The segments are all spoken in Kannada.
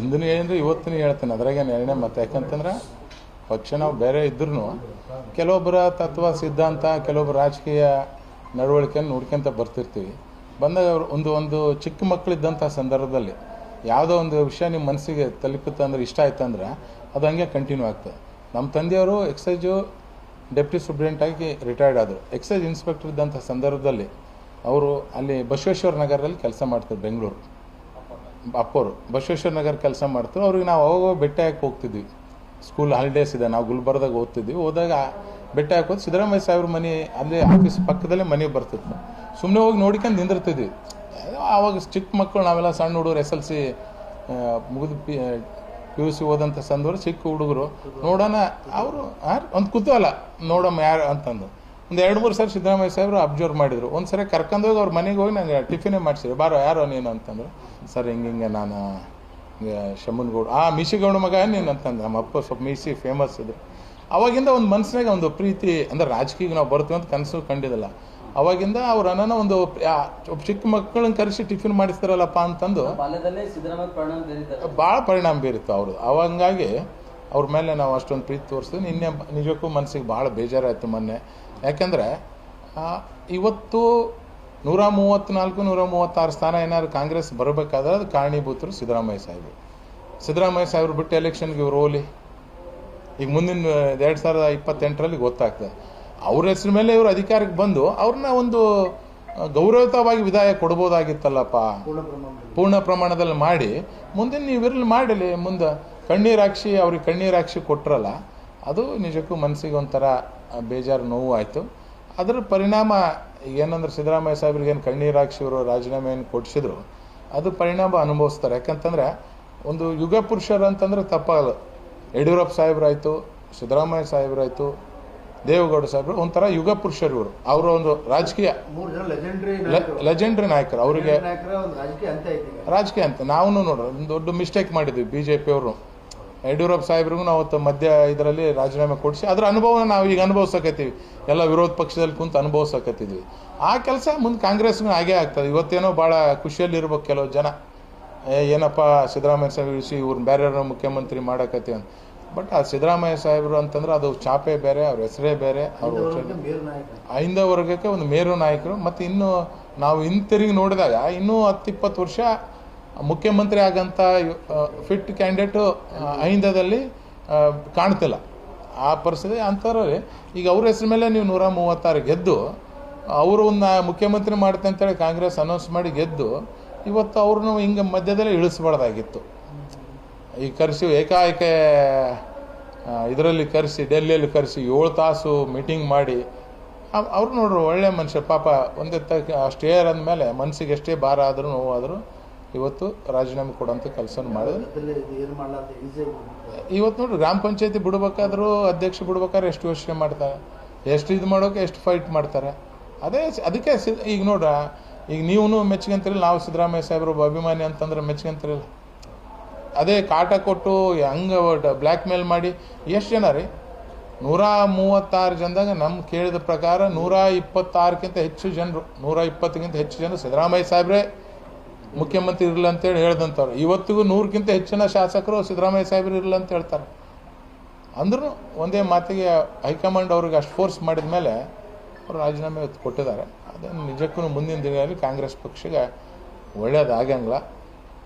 ಹಿಂದಿನ ಹೇಳಿದ್ರೆ ಇವತ್ತಿನ ಹೇಳ್ತೇನೆ, ಅದ್ರಾಗೆ ನಿರ್ಣಯ ಮತ್ತೆ. ಯಾಕಂತಂದ್ರೆ ಪಕ್ಷ ನಾವು ಬೇರೆ ಇದ್ರೂ ಕೆಲವೊಬ್ಬರ ತತ್ವ ಸಿದ್ಧಾಂತ, ಕೆಲವೊಬ್ಬರು ರಾಜಕೀಯ ನಡವಳಿಕೆಯನ್ನು ನೋಡ್ಕೊಂತ ಬರ್ತಿರ್ತೀವಿ. ಬಂದಾಗ ಒಂದು ಒಂದು ಚಿಕ್ಕ ಮಕ್ಕಳಿದ್ದಂಥ ಸಂದರ್ಭದಲ್ಲಿ ಯಾವುದೋ ಒಂದು ವಿಷಯ ನಿಮ್ಮ ಮನಸ್ಸಿಗೆ ತಲುಪುತ್ತಂದ್ರೆ, ಇಷ್ಟ ಆಯ್ತಂದ್ರೆ ಅದು ಹಂಗೆ ಕಂಟಿನ್ಯೂ ಆಗ್ತದೆ. ನಮ್ಮ ತಂದೆಯವರು ಎಕ್ಸೈಜು ಡೆಪ್ಟಿ ಸೂಪ್ರಿಡೆಂಟ್ ಆಗಿ ರಿಟೈರ್ಡ್ ಆದರು. ಎಕ್ಸೈಜ್ ಇನ್ಸ್ಪೆಕ್ಟರ್ ಇದ್ದಂಥ ಸಂದರ್ಭದಲ್ಲಿ ಅವರು ಅಲ್ಲಿ ಬಸವೇಶ್ವರ ನಗರದಲ್ಲಿ ಕೆಲಸ ಮಾಡ್ತಾರೆ. ಬೆಂಗಳೂರು ಅಪ್ಪವರು ಬಸವೇಶ್ವರ ನಗರ ಕೆಲಸ ಮಾಡ್ತಾರೆ. ಅವ್ರಿಗೆ ನಾವು ಅವಾಗ ಬೆಟ್ಟ ಹಾಕಿ ಹೋಗ್ತಿದ್ವಿ. ಸ್ಕೂಲ್ ಹಾಲಿಡೇಸ್ ಇದೆ, ನಾವು ಗುಲ್ಬರ್ದಾಗ ಓದ್ತಿದ್ವಿ. ಹೋದಾಗ ಬೆಟ್ಟ ಹಾಕೋದು ಸಿದ್ದರಾಮಯ್ಯ ಸಾಹೇಬ್ರ ಮನೆ ಅಲ್ಲೇ ಆಫೀಸ್ ಪಕ್ಕದಲ್ಲೇ ಮನೆ ಬರ್ತಿತ್ತು. ಸುಮ್ಮನೆ ಹೋಗಿ ನೋಡ್ಕೊಂಡು ನಿಂದಿರ್ತಿದ್ವಿ. ಆವಾಗ ಚಿಕ್ಕ ಮಕ್ಕಳು, ನಾವೆಲ್ಲ ಸಣ್ಣ ಹುಡುಗರು, SLC ಮುಗಿದು PUC ಓದಂಥ ಸಂದರ್ಭ ಚಿಕ್ಕ ಹುಡುಗರು ನೋಡೋಣ, ಅವರು ಒಂದು ಕುತೂಹಲ ನೋಡಮ್ಮ ಯಾರು ಅಂತಂದು ಒಂದು 2-3 ಸಾರಿ ಸಿದ್ದರಾಮಯ್ಯ ಸಾಹೇಬ್ರು ಅಬ್ಸರ್ವ್ ಮಾಡಿದರು. ಒಂದು ಸರಿ ಕರ್ಕೊಂಡೋಗಿ ಅವ್ರ ಮನೆಗೆ ಹೋಗಿ ನನಗೆ ಟಿಫಿನೇ ಮಾಡಿಸಿದ್ರು. ಬಾರೋ ಯಾರೋ ನೀನು ಅಂತಂದ್ರು. ಸರ್ ಹಿಂಗೆ ನಾನು ಶಮ್ಮನಗೌಡ, ಮೀಸಿಗೌಡ ಮಗ ನೀನು ಅಂತಂದು. ನಮ್ಮ ಅಪ್ಪ ಸ್ವಲ್ಪ ಮೀಸಿ ಫೇಮಸ್ ಇದ್ರು. ಅವಾಗಿಂದ ಒಂದು ಮನಸ್ಸಿನಾಗ ಒಂದು ಪ್ರೀತಿ, ಅಂದರೆ ರಾಜಕೀಯ ನಾವು ಬರ್ತೀವಿ ಅಂತ ಕನಸು ಕಂಡಿದ್ದಲ್ಲ. ಅವಾಗಿಂದ ಅವ್ರ ಅನ್ನ ಒಂದು ಚಿಕ್ಕ ಮಕ್ಕಳನ್ನ ಕರೆಸಿ ಟಿಫಿನ್ ಮಾಡಿಸ್ತಾರಲ್ಲಪ್ಪ ಅಂತಂದು ಭಾಳ ಪರಿಣಾಮ ಬೀರಿತ್ತು ಅವ್ರದ್ದು. ಅವಂಗಾಗಿ ಅವ್ರ ಮೇಲೆ ನಾವು ಅಷ್ಟೊಂದು ಪ್ರೀತಿ ತೋರಿಸ್ತೀವಿ. ನಿನ್ನೆ ನಿಜಕ್ಕೂ ಮನಸ್ಸಿಗೆ ಭಾಳ ಬೇಜಾರಾಯಿತು ಮೊನ್ನೆ. ಯಾಕೆಂದರೆ ಇವತ್ತು 134-136 ಸ್ಥಾನ ಏನಾದ್ರು ಕಾಂಗ್ರೆಸ್ ಬರಬೇಕಾದ್ರೆ ಅದು ಕಾರಣೀಭೂತರು ಸಿದ್ದರಾಮಯ್ಯ ಸಾಹೇಬರು. ಸಿದ್ದರಾಮಯ್ಯ ಸಾಹೇಬ್ರು ಬಿಟ್ಟು ಎಲೆಕ್ಷನ್ಗೆ ಇವ್ರು ಹೋಲಿ. ಈಗ ಮುಂದಿನ 2028ರಲ್ಲಿ ಗೊತ್ತಾಗ್ತದೆ. ಅವ್ರ ಹೆಸರು ಮೇಲೆ ಇವರು ಅಧಿಕಾರಕ್ಕೆ ಬಂದು ಅವ್ರನ್ನ ಒಂದು ಗೌರವಯುತವಾಗಿ ವಿದಾಯ ಕೊಡ್ಬೋದಾಗಿತ್ತಲ್ಲಪ್ಪ, ಪೂರ್ಣ ಪ್ರಮಾಣದಲ್ಲಿ ಮಾಡಿ ಮುಂದಿನ ನೀವು ಇರಲಿ ಮಾಡಲಿ. ಮುಂದೆ ಅವ್ರಿಗೆ ಕಣ್ಣೀರಾಕ್ಷಿ ಕೊಟ್ರಲ್ಲ, ಅದು ನಿಜಕ್ಕೂ ಮನಸ್ಸಿಗೆ ಒಂಥರ ಬೇಜಾರು, ನೋವು ಆಯಿತು. ಅದರ ಪರಿಣಾಮ ಏನಂದ್ರೆ ಸಿದ್ದರಾಮಯ್ಯ ಸಾಹೇಬ್ರಿಗೆ ಏನು ಕಣ್ಣೀರಾಕ್ಷಿ ಇವರು ರಾಜೀನಾಮೆಯನ್ನು ಕೊಡಿಸಿದ್ರು, ಅದು ಪರಿಣಾಮ ಅನುಭವಿಸ್ತಾರೆ. ಯಾಕಂತಂದ್ರೆ ಒಂದು ಯುಗ ಪುರುಷರು ಅಂತಂದ್ರೆ ತಪ್ಪಾಗಲ್ಲ. ಯಡಿಯೂರಪ್ಪ ಸಾಹೇಬ್ರಾಯ್ತು, ಸಿದ್ದರಾಮಯ್ಯ ಸಾಹೇಬ್ರಾಯ್ತು, ದೇವೇಗೌಡ ಸಾಹೇಬ್ರು ಒಂಥರ ಯುಗ ಪುರುಷರು ಇವರು. ಅವರ ಒಂದು ರಾಜಕೀಯ ಲೆಜೆಂಡ್ರಿ ನಾಯಕರು. ಅವರಿಗೆ ರಾಜಕೀಯ ಅಂತ ನಾವು ನೋಡ್ರಿ ಒಂದು ದೊಡ್ಡ ಮಿಸ್ಟೇಕ್ ಮಾಡಿದ್ವಿ BJP ಅವರು. ಯಡಿಯೂರಪ್ಪ ಸಾಹೇಬ್ರಿಗೂ ನಾವು ಅವತ್ತು ಮಧ್ಯ ಇದರಲ್ಲಿ ರಾಜೀನಾಮೆ ಕೊಡಿಸಿ ಅದರ ಅನುಭವನ ನಾವು ಈಗ ಅನುಭವಿಸಕತ್ತೀವಿ. ಎಲ್ಲ ವಿರೋಧ ಪಕ್ಷದಲ್ಲಿ ಕುಂತು ಅನುಭವಿಸಕತ್ತಿದ್ವಿ. ಆ ಕೆಲಸ ಮುಂದೆ ಕಾಂಗ್ರೆಸ್ಗೂ ಹಾಗೇ ಆಗ್ತದೆ. ಇವತ್ತೇನೋ ಭಾಳ ಖುಷಿಯಲ್ಲಿರ್ಬೇಕು ಕೆಲವು ಜನ, ಏನಪ್ಪ ಸಿದ್ದರಾಮಯ್ಯ ಸಾಹೇಬ್ ಇಳಿಸಿ ಇವ್ರನ್ನ ಬೇರೆಯವ್ರನ್ನ ಮುಖ್ಯಮಂತ್ರಿ ಮಾಡಕತ್ತೀವಿ ಅಂತ. ಬಟ್ ಆ ಸಿದ್ದರಾಮಯ್ಯ ಸಾಹೇಬರು ಅಂತಂದ್ರೆ ಅದು ಚಾಪೆ ಬೇರೆ, ಅವ್ರ ಹೆಸರೇ ಬೇರೆ. ಅವರು ಐಂದ ವರ್ಗಕ್ಕೆ ಒಂದು ಮೇರು ನಾಯಕರು. ಮತ್ತು ಇನ್ನು ನಾವು ಹಿಂತಿರುಗಿ ನೋಡಿದಾಗ ಇನ್ನೂ 10-20 ವರ್ಷ ಮುಖ್ಯಮಂತ್ರಿ ಆಗಂತ ಫಿಟ್ ಕ್ಯಾಂಡಿಡೇಟು ಐಂದದಲ್ಲಿ ಕಾಣ್ತಿಲ್ಲ. ಆ ಪರಿಸ್ಥಿತಿ ಅಂಥವ್ರಲ್ಲಿ ಈಗ ಅವ್ರ ಹೆಸರು ಮೇಲೆ ನೀವು 136 ಗೆದ್ದು ಅವರು ಒಂದು ಮುಖ್ಯಮಂತ್ರಿ ಮಾಡುತ್ತೆ ಅಂತೇಳಿ ಕಾಂಗ್ರೆಸ್ ಅನೌನ್ಸ್ ಮಾಡಿ ಗೆದ್ದು ಇವತ್ತು ಅವ್ರನ್ನೂ ಹಿಂಗೆ ಮಧ್ಯದಲ್ಲೇ ಇಳಿಸ್ಬಾರ್ದಾಗಿತ್ತು. ಈಗ ಕರೆಸಿ ಏಕಾಏಕ ಇದರಲ್ಲಿ ಕರೆಸಿ, ಡೆಲ್ಲಿಯಲ್ಲಿ ಕರೆಸಿ 7 ತಾಸು ಮೀಟಿಂಗ್ ಮಾಡಿ ಅವ್ರು ನೋಡ್ರು ಒಳ್ಳೆ ಮನುಷ್ಯ ಪಾಪ. ಒಂದೇ ಅಷ್ಟೇ ಅಂದಮೇಲೆ ಮನಸ್ಸಿಗೆ ಎಷ್ಟೇ ಭಾರ ಆದರೂ ನೋವಾದರೂ ಇವತ್ತು ರಾಜೀನಾಮೆ ಕೊಡೋಂಥ ಕೆಲಸ ಮಾಡಿದ್ರು. ಇವತ್ತು ನೋಡ್ರಿ ಗ್ರಾಮ ಪಂಚಾಯತಿ ಬಿಡ್ಬೇಕಾದ್ರೂ ಅಧ್ಯಕ್ಷ ಬಿಡ್ಬೇಕಾದ್ರೆ ಎಷ್ಟು ಯೋಚನೆ ಮಾಡ್ತಾರೆ, ಎಷ್ಟು ಇದು ಮಾಡೋಕೆ ಎಷ್ಟು ಫೈಟ್ ಮಾಡ್ತಾರೆ. ಅದಕ್ಕೆ ಈಗ ನೋಡ್ರ, ಈಗ ನೀವು ಮೆಚ್ಕೊಂತಿರಲಿಲ್ಲ, ನಾವು ಸಿದ್ದರಾಮಯ್ಯ ಸಾಹೇಬ್ರು ಅಭಿಮಾನಿ ಅಂತಂದ್ರೆ ಮೆಚ್ಕೊಂತಿರಲಿಲ್ಲ. ಅದೇ ಕಾಟ ಕೊಟ್ಟು ಹಂಗೆ ಬ್ಲ್ಯಾಕ್ ಮೇಲ್ ಮಾಡಿ ಎಷ್ಟು ಜನ ರೀ, 136 ಜನದಾಗ ನಮ್ಮ ಕೇಳಿದ ಪ್ರಕಾರ 126ಕ್ಕಿಂತ ಹೆಚ್ಚು ಜನರು, 120ಕ್ಕಿಂತ ಹೆಚ್ಚು ಜನರು ಸಿದ್ದರಾಮಯ್ಯ ಸಾಹೇಬ್ರೆ ಮುಖ್ಯಮಂತ್ರಿ ಇರಲಿಲ್ಲ ಅಂತೇಳಿ ಹೇಳ್ದಂಥವ್ರು. ಇವತ್ತಿಗೂ 100ಕ್ಕಿಂತ ಹೆಚ್ಚಿನ ಶಾಸಕರು ಸಿದ್ದರಾಮಯ್ಯ ಸಾಹೇಬ್ರು ಇರಲಿಲ್ಲ ಅಂತ ಹೇಳ್ತಾರೆ. ಅಂದ್ರೂ ಒಂದೇ ಮಾತಿಗೆ ಹೈಕಮಾಂಡ್ ಅವ್ರಿಗೆ ಅಷ್ಟು ಫೋರ್ಸ್ ಮಾಡಿದ ಮೇಲೆ ಅವರು ರಾಜೀನಾಮೆ ಕೊಟ್ಟಿದ್ದಾರೆ. ಅದನ್ನು ನಿಜಕ್ಕೂ ಮುಂದಿನ ದಿನಗಳಲ್ಲಿ ಕಾಂಗ್ರೆಸ್ ಪಕ್ಷಕ್ಕೆ ಒಳ್ಳೆಯದಾಗಂಗಿಲ್ಲ.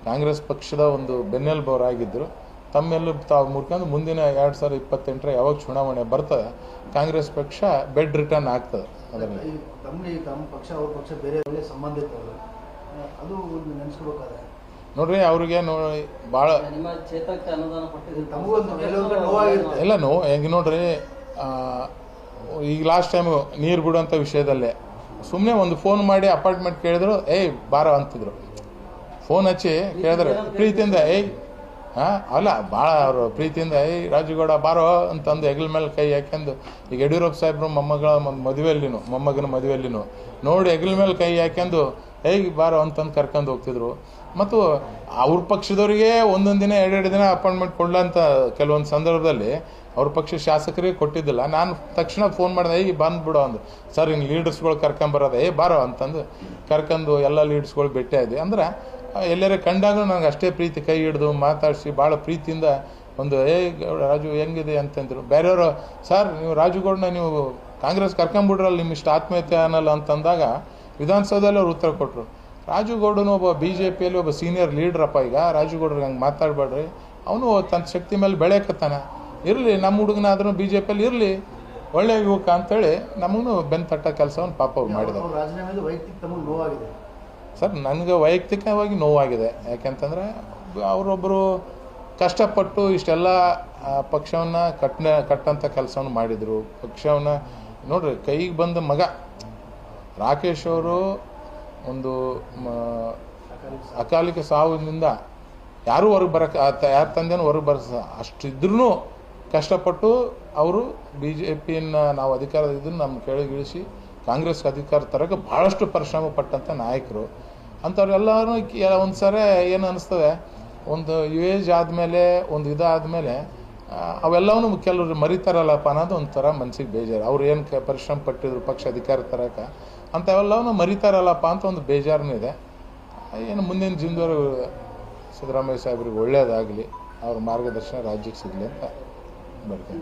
ಕಾಂಗ್ರೆಸ್ ಪಕ್ಷದ ಒಂದು ಬೆನ್ನೆಲುಬವರಾಗಿದ್ದರು. ತಮ್ಮೆಲ್ಲೂ ತಾವು ಮುರ್ಕೊಂಡು ಮುಂದಿನ 2028 ಯಾವಾಗ ಚುನಾವಣೆ ಬರ್ತದೆ ಕಾಂಗ್ರೆಸ್ ಪಕ್ಷ ಬೆಡ್ ರಿಟರ್ನ್ ಆಗ್ತದೆ. ಅದರಲ್ಲಿ ನೋಡ್ರಿ ಅವ್ರಿಗೆ ಭಾಳ ಎಲ್ಲ ನೋವು ಹೆಂಗೆ ನೋಡ್ರಿ. ಈಗ ಲಾಸ್ಟ್ ಟೈಮು ನೀರು ಬಿಡುವಂಥ ವಿಷಯದಲ್ಲೇ ಸುಮ್ಮನೆ ಒಂದು ಫೋನ್ ಮಾಡಿ ಅಪಾರ್ಟ್ಮೆಂಟ್ ಕೇಳಿದ್ರು, ಬಾರೋ ಅಂತಿದ್ರು. ಫೋನ್ ಹಚ್ಚಿ ಕೇಳಿದ್ರೆ ಪ್ರೀತಿಯಿಂದ ಅಲ್ಲ ಭಾಳ ಅವರು ಪ್ರೀತಿಯಿಂದ ರಾಜುಗೌಡ ಬಾರೋ ಅಂತಂದು ಹೆಗಲ ಮೇಲೆ ಕೈ ಹಾಕ್ಯಂದು, ಈಗ ಯಡಿಯೂರಪ್ಪ ಸಾಹೇಬ್ರು ಮೊಮ್ಮಗನ ಮದುವೆಯಲ್ಲಿನೂ ನೋಡಿ ಹೆಗಲ ಮೇಲೆ ಕೈ ಹಾಕ್ಯಂದು ಬಾರೋ ಅಂತಂದು ಕರ್ಕೊಂಡು ಹೋಗ್ತಿದ್ರು. ಮತ್ತು ಅವ್ರ ಪಕ್ಷದವರಿಗೆ ಒಂದೊಂದು ದಿನ 2-2 ದಿನ ಅಪಾಯಿಂಟ್ಮೆಂಟ್ ಕೊಡ್ಲಂತ ಕೆಲವೊಂದು ಸಂದರ್ಭದಲ್ಲಿ ಅವ್ರ ಪಕ್ಷ ಶಾಸಕರಿಗೆ ಕೊಟ್ಟಿದ್ದಿಲ್ಲ. ನಾನು ತಕ್ಷಣ ಫೋನ್ ಮಾಡಿದೆ, ಬಂದ್ಬಿಡೋ ಅಂದು. ಸರ್ ಹಿಂಗೆ ಲೀಡರ್ಸ್ಗಳು ಕರ್ಕೊಂಬರೋದು, ಬಾರೋ ಅಂತಂದು ಕರ್ಕೊಂಡು ಎಲ್ಲ ಲೀಡರ್ಸ್ಗಳು ಭೇಟಿ ಆದ್ವಿ. ಅಂದ್ರೆ ಎಲ್ಲರೇ ಕಂಡಾಗ ನನಗೆ ಅಷ್ಟೇ ಪ್ರೀತಿ, ಕೈ ಹಿಡಿದು ಮಾತಾಡಿಸಿ ಭಾಳ ಪ್ರೀತಿಯಿಂದ ಒಂದು ರಾಜು ಹೆಂಗಿದೆ ಅಂತಂದರು. ಬೇರೆಯವರು ಸರ್ ನೀವು ರಾಜುಗೌಡನ ನೀವು ಕಾಂಗ್ರೆಸ್ ಕರ್ಕೊಂಬಿಡ್ರಲ್ಲ ನಿಮ್ಮ ಇಷ್ಟ ಆತ್ಮೀಯತೆ ಅನ್ನಲ್ಲ ಅಂತಂದಾಗ ವಿಧಾನಸೌಧದಲ್ಲಿ ಅವ್ರು ಉತ್ತರ ಕೊಟ್ಟರು. ರಾಜುಗೌಡನು ಒಬ್ಬ BJPಯಲ್ಲಿ ಒಬ್ಬ ಸೀನಿಯರ್ ಲೀಡ್ರಪ್ಪ. ಈಗ ರಾಜುಗೌಡ್ರಿಗೆ ಹಂಗೆ ಮಾತಾಡಬೇಡ್ರಿ, ಅವನು ತನ್ನ ಶಕ್ತಿ ಮೇಲೆ ಬೆಳೆಯಕತ್ತಾನ, ಇರಲಿ ನಮ್ಮ ಹುಡುಗನಾದ್ರೂ BJPಯಲ್ಲಿ ಇರಲಿ, ಒಳ್ಳೆಯ ಯುವಕ ಅಂತೇಳಿ ನಮಗೂ ಬೆನ್ನು ತಟ್ಟ ಕೆಲಸವನ್ನು ಪಾಪ ಅವ್ರು ಮಾಡಿದ್ದಾರೆ. ಸರ್ ನನಗೆ ವೈಯಕ್ತಿಕವಾಗಿ ನೋವಾಗಿದೆ. ಯಾಕೆಂತಂದರೆ ಅವರೊಬ್ಬರು ಕಷ್ಟಪಟ್ಟು ಇಷ್ಟೆಲ್ಲ ಪಕ್ಷವನ್ನು ಕಟ್ಟಂಥ ಕೆಲಸವನ್ನು ಮಾಡಿದರು. ಪಕ್ಷವನ್ನು ನೋಡ್ರಿ, ಕೈಗೆ ಬಂದ ಮಗ ರಾಕೇಶ್ ಅವರು ಒಂದು ಅಕಾಲಿಕ ಸಾವಿನಿಂದ ಯಾರೂ ಹೊರಗೆ ಬರೋಕ್ಕೆ ಯಾರ ತಂದೆನೂ ಹೊರಗೆ ಬರೋಸ ಅಷ್ಟಿದ್ರೂ ಕಷ್ಟಪಟ್ಟು ಅವರು BJPಯನ್ನು ನಾವು ಅಧಿಕಾರದಿದ್ದನ್ನು ನಮ್ಮ ಕೆಳಗಿಳಿಸಿ ಕಾಂಗ್ರೆಸ್ಗೆ ಅಧಿಕಾರ ತರೋಕ್ಕೆ ಭಾಳಷ್ಟು ಪರಿಶ್ರಮ ಪಟ್ಟಂಥ ನಾಯಕರು. ಅಂಥವ್ರೆಲ್ಲರೂ ಒಂದು ಸರಿ ಏನು ಅನ್ನಿಸ್ತದೆ, ಒಂದು ಏಜ್ ಆದಮೇಲೆ ಒಂದು ಇದಾದಮೇಲೆ ಅವೆಲ್ಲವೂ ಕೆಲವರು ಮರಿತಾರಲ್ಲಪ್ಪ ಅನ್ನೋದು ಒಂಥರ ಮನಸ್ಸಿಗೆ ಬೇಜಾರು. ಅವ್ರು ಏನು ಪರಿಶ್ರಮ ಪಟ್ಟಿದ್ರು ಪಕ್ಷ ಅಧಿಕಾರ ತರೋಕೆ, ಅಂಥವೆಲ್ಲವೂ ಮರಿತಾರಲ್ಲಪ್ಪ ಅಂತ ಒಂದು ಬೇಜಾರನೂ ಇದೆ. ಏನು ಮುಂದಿನ ಜೀವನದವರು ಸಿದ್ದರಾಮಯ್ಯ ಸಾಹೇಬ್ರಿಗೆ ಒಳ್ಳೆಯದಾಗಲಿ, ಅವ್ರ ಮಾರ್ಗದರ್ಶನ ರಾಜ್ಯಕ್ಕೆ ಸಿಗಲಿ ಅಂತ ಬರ್ತೀನಿ.